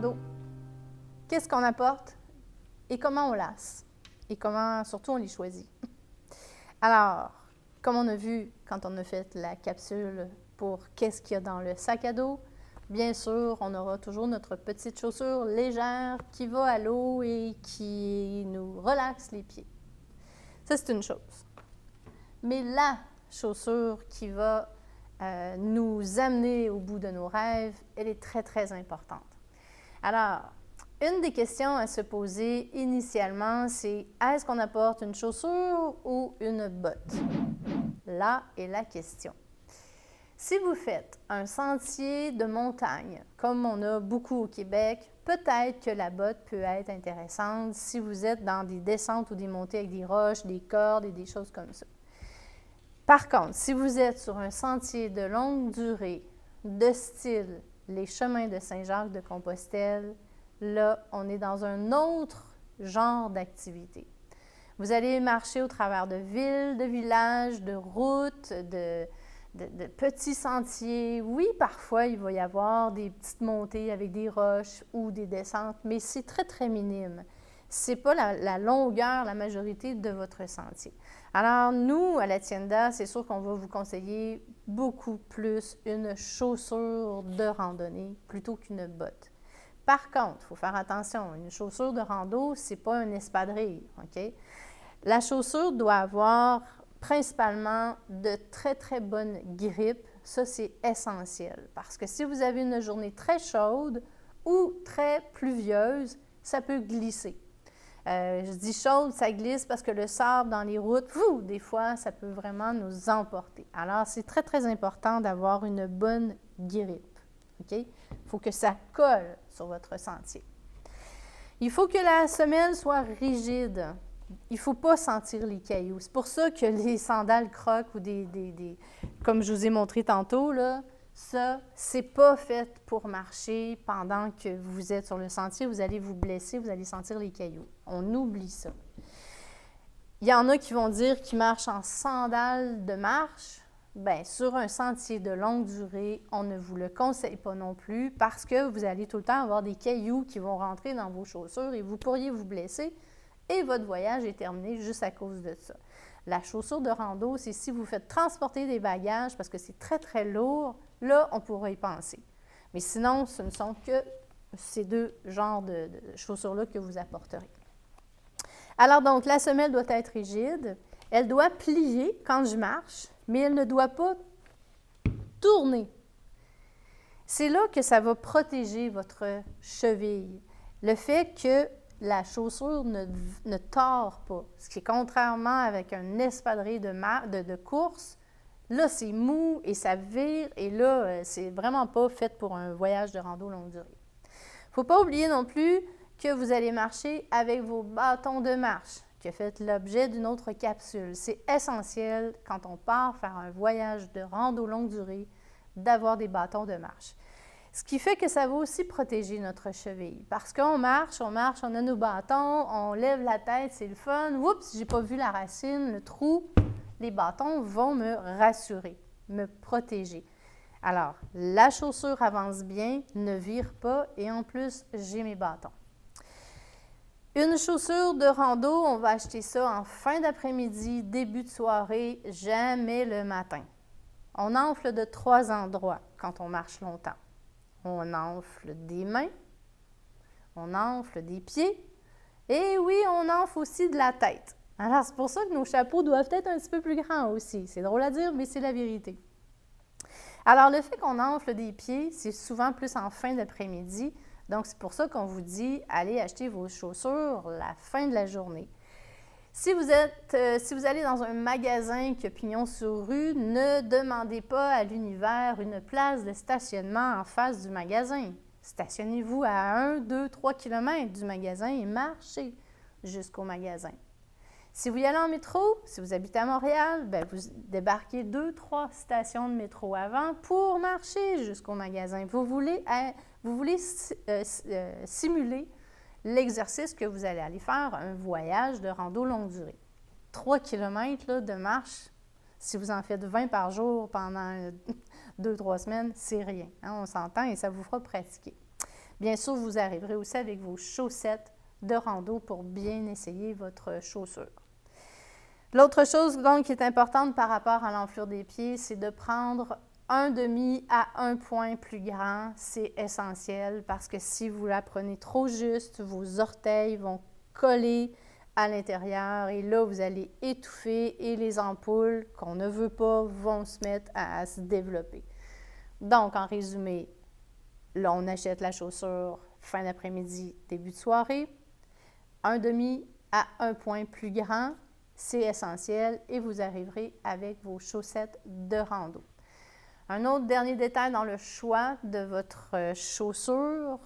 rando, qu'est-ce qu'on apporte et comment on lasse et comment, surtout, on les choisit. Alors, comme on a vu quand on a fait la capsule pour qu'est-ce qu'il y a dans le sac à dos, bien sûr, on aura toujours notre petite chaussure légère qui va à l'eau et qui nous relaxe les pieds. Ça, c'est une chose. Mais la chaussure qui va nous amener au bout de nos rêves, elle est très, très importante. Alors, une des questions à se poser initialement, c'est est-ce qu'on apporte une chaussure ou une botte? Là est la question. Si vous faites un sentier de montagne, comme on a beaucoup au Québec, peut-être que la botte peut être intéressante si vous êtes dans des descentes ou des montées avec des roches, des cordes et des choses comme ça. Par contre, si vous êtes sur un sentier de longue durée, de style les chemins de Saint-Jacques-de-Compostelle, là, on est dans un autre genre d'activité. Vous allez marcher au travers de villes, de villages, de routes, de petits sentiers. Oui, parfois, il va y avoir des petites montées avec des roches ou des descentes, mais c'est très, très minime. Ce n'est pas la longueur, la majorité de votre sentier. Alors, nous, à la Tienda, c'est sûr qu'on va vous conseiller beaucoup plus une chaussure de randonnée plutôt qu'une botte. Par contre, il faut faire attention, une chaussure de rando, ce n'est pas un espadrille, OK? La chaussure doit avoir principalement de très, très bonnes grippes. Ça, c'est essentiel parce que si vous avez une journée très chaude ou très pluvieuse, ça peut glisser. Je dis chaude, ça glisse parce que le sable dans les routes, des fois, ça peut vraiment nous emporter. Alors, c'est très, très important d'avoir une bonne grippe. OK? Il faut que ça colle sur votre sentier. Il faut que la semelle soit rigide. Il ne faut pas sentir les cailloux. C'est pour ça que les sandales crocs ou comme je vous ai montré tantôt, là, ça, c'est pas fait pour marcher pendant que vous êtes sur le sentier. Vous allez vous blesser, vous allez sentir les cailloux. On oublie ça. Il y en a qui vont dire qu'ils marchent en sandales de marche. Bien, sur un sentier de longue durée, on ne vous le conseille pas non plus parce que vous allez tout le temps avoir des cailloux qui vont rentrer dans vos chaussures et vous pourriez vous blesser et votre voyage est terminé juste à cause de ça. La chaussure de rando, c'est si vous faites transporter des bagages parce que c'est très, très lourd, là, on pourra y penser. Mais sinon, ce ne sont que ces deux genres de chaussures-là que vous apporterez. Alors donc, la semelle doit être rigide. Elle doit plier quand je marche, mais elle ne doit pas tourner. C'est là que ça va protéger votre cheville. Le fait que la chaussure ne tord pas, ce qui est contrairement avec un espadrille de course, là, c'est mou et ça vire et là, c'est vraiment pas fait pour un voyage de rando longue durée. Il ne faut pas oublier non plus que vous allez marcher avec vos bâtons de marche, qui a fait l'objet d'une autre capsule. C'est essentiel quand on part faire un voyage de rando longue durée d'avoir des bâtons de marche. Ce qui fait que ça va aussi protéger notre cheville. Parce qu'on marche, on a nos bâtons, on lève la tête, c'est le fun. Oups, j'ai pas vu la racine, le trou. Les bâtons vont me rassurer, me protéger. Alors, la chaussure avance bien, ne vire pas et en plus, j'ai mes bâtons. Une chaussure de rando, on va acheter ça en fin d'après-midi, début de soirée, jamais le matin. On enfle de 3 endroits quand on marche longtemps. On enfle des mains, on enfle des pieds et oui, on enfle aussi de la tête. Alors, c'est pour ça que nos chapeaux doivent être un petit peu plus grands aussi. C'est drôle à dire, mais c'est la vérité. Alors, le fait qu'on enfle des pieds, c'est souvent plus en fin d'après-midi. Donc, c'est pour ça qu'on vous dit, allez acheter vos chaussures la fin de la journée. Si vous allez dans un magasin qui a pignon sur rue, ne demandez pas à l'univers une place de stationnement en face du magasin. Stationnez-vous à 1, 2, 3 km du magasin et marchez jusqu'au magasin. Si vous y allez en métro, si vous habitez à Montréal, bien, vous débarquez 2, 3 stations de métro avant pour marcher jusqu'au magasin. Vous voulez simuler l'exercice que vous allez aller faire, un voyage de rando longue durée. 3 km là, de marche, si vous en faites 20 par jour pendant 2-3 semaines, c'est rien. Hein, on s'entend et ça vous fera pratiquer. Bien sûr, vous arriverez aussi avec vos chaussettes de rando pour bien essayer votre chaussure. L'autre chose donc qui est importante par rapport à l'enflure des pieds, c'est de prendre un demi à un point plus grand. C'est essentiel parce que si vous la prenez trop juste, vos orteils vont coller à l'intérieur et là, vous allez étouffer et les ampoules qu'on ne veut pas vont se mettre à se développer. Donc, en résumé, là, on achète la chaussure fin d'après-midi, début de soirée. Un demi à un point plus grand, c'est essentiel et vous arriverez avec vos chaussettes de rando. Un autre dernier détail dans le choix de votre chaussure.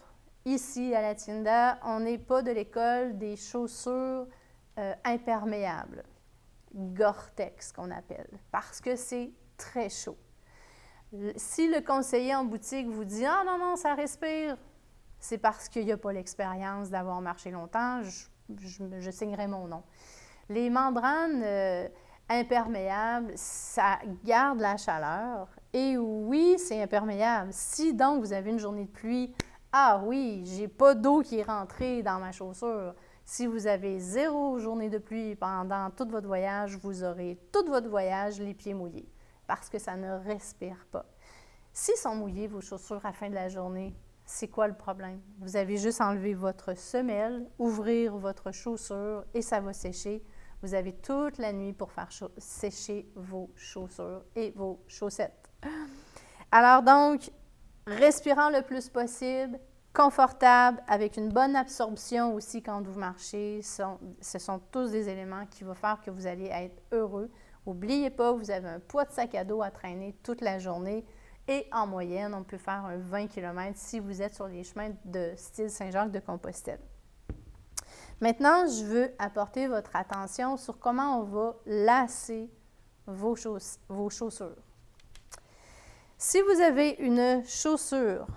Ici, à la Tienda, on n'est pas de l'école des chaussures imperméables, Gore-Tex qu'on appelle, parce que c'est très chaud. Si le conseiller en boutique vous dit « Ah non, non, ça respire », c'est parce qu'il n'y a pas l'expérience d'avoir marché longtemps, je signerai mon nom. Les membranes imperméables, ça garde la chaleur. Et oui, c'est imperméable. Si donc vous avez une journée de pluie, ah oui, j'ai pas d'eau qui est rentrée dans ma chaussure. Si vous avez 0 journée de pluie pendant tout votre voyage, vous aurez tout votre voyage les pieds mouillés parce que ça ne respire pas. S'ils sont mouillés, vos chaussures à la fin de la journée, c'est quoi le problème? Vous avez juste enlevé votre semelle, ouvrir votre chaussure et ça va sécher. Vous avez toute la nuit pour faire sécher vos chaussures et vos chaussettes. Alors donc, respirant le plus possible, confortable, avec une bonne absorption aussi quand vous marchez, ce sont tous des éléments qui vont faire que vous allez être heureux. N'oubliez pas, vous avez un poids de sac à dos à traîner toute la journée et en moyenne, on peut faire un 20 km si vous êtes sur les chemins de style Saint-Jacques-de-Compostelle. Maintenant, je veux apporter votre attention sur comment on va lasser vos chaussures. Si vous avez une chaussure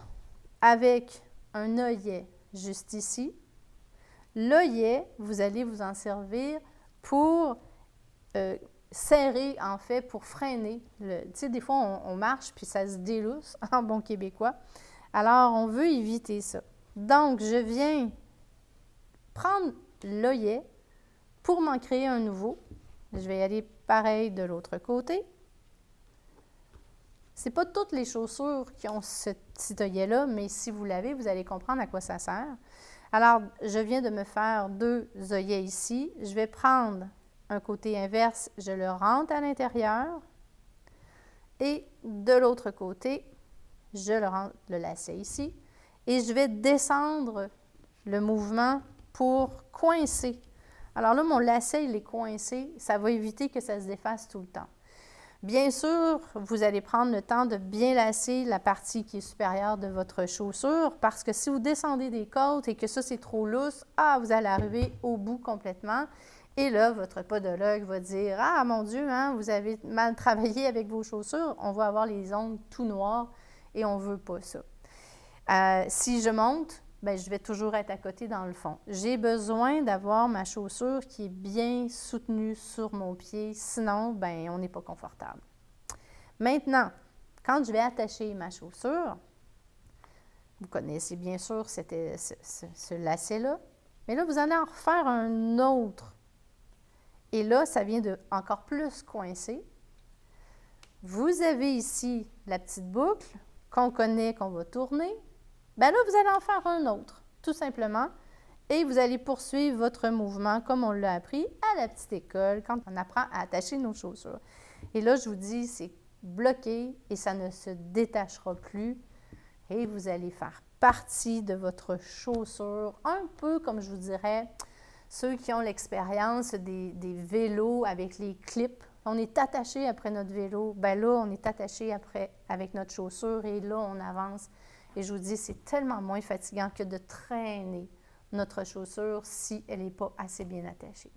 avec un œillet juste ici, l'œillet, vous allez vous en servir pour serrer, en fait, pour freiner. Tu sais, des fois, on marche puis ça se délousse en bon québécois. Alors, on veut éviter ça. Donc, je viens prendre l'œillet pour m'en créer un nouveau. Je vais y aller pareil de l'autre côté. Ce n'est pas toutes les chaussures qui ont ce petit œillet-là, mais si vous l'avez, vous allez comprendre à quoi ça sert. Alors, je viens de me faire 2 œillets ici. Je vais prendre un côté inverse, je le rentre à l'intérieur. Et de l'autre côté, je le rentre le lacet ici. Et je vais descendre le mouvement pour coincer. Alors là, mon lacet, il est coincé. Ça va éviter que ça se défasse tout le temps. Bien sûr, vous allez prendre le temps de bien lasser la partie qui est supérieure de votre chaussure parce que si vous descendez des côtes et que ça, c'est trop lousse, vous allez arriver au bout complètement. Et là, votre podologue va dire « Ah, mon Dieu, hein, vous avez mal travaillé avec vos chaussures. » On va avoir les ongles tout noirs et on ne veut pas ça. Si je monte, bien, je vais toujours être à côté dans le fond. J'ai besoin d'avoir ma chaussure qui est bien soutenue sur mon pied, sinon, bien, on n'est pas confortable. Maintenant, quand je vais attacher ma chaussure, vous connaissez bien sûr ce lacet-là, mais là, vous allez en refaire un autre. Et là, ça vient de encore plus coincer. Vous avez ici la petite boucle qu'on connaît, qu'on va tourner. Bien là, vous allez en faire un autre, tout simplement. Et vous allez poursuivre votre mouvement comme on l'a appris à la petite école quand on apprend à attacher nos chaussures. Et là, je vous dis, c'est bloqué et ça ne se détachera plus. Et vous allez faire partie de votre chaussure, un peu comme je vous dirais, ceux qui ont l'expérience des vélos avec les clips. On est attaché après notre vélo. Bien là, on est attaché après avec notre chaussure et là, on avance. Et je vous dis, c'est tellement moins fatigant que de traîner notre chaussure si elle n'est pas assez bien attachée.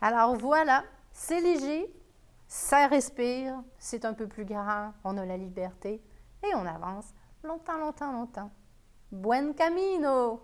Alors voilà, c'est léger, ça respire, c'est un peu plus grand, on a la liberté et on avance longtemps, longtemps, longtemps. Buen camino!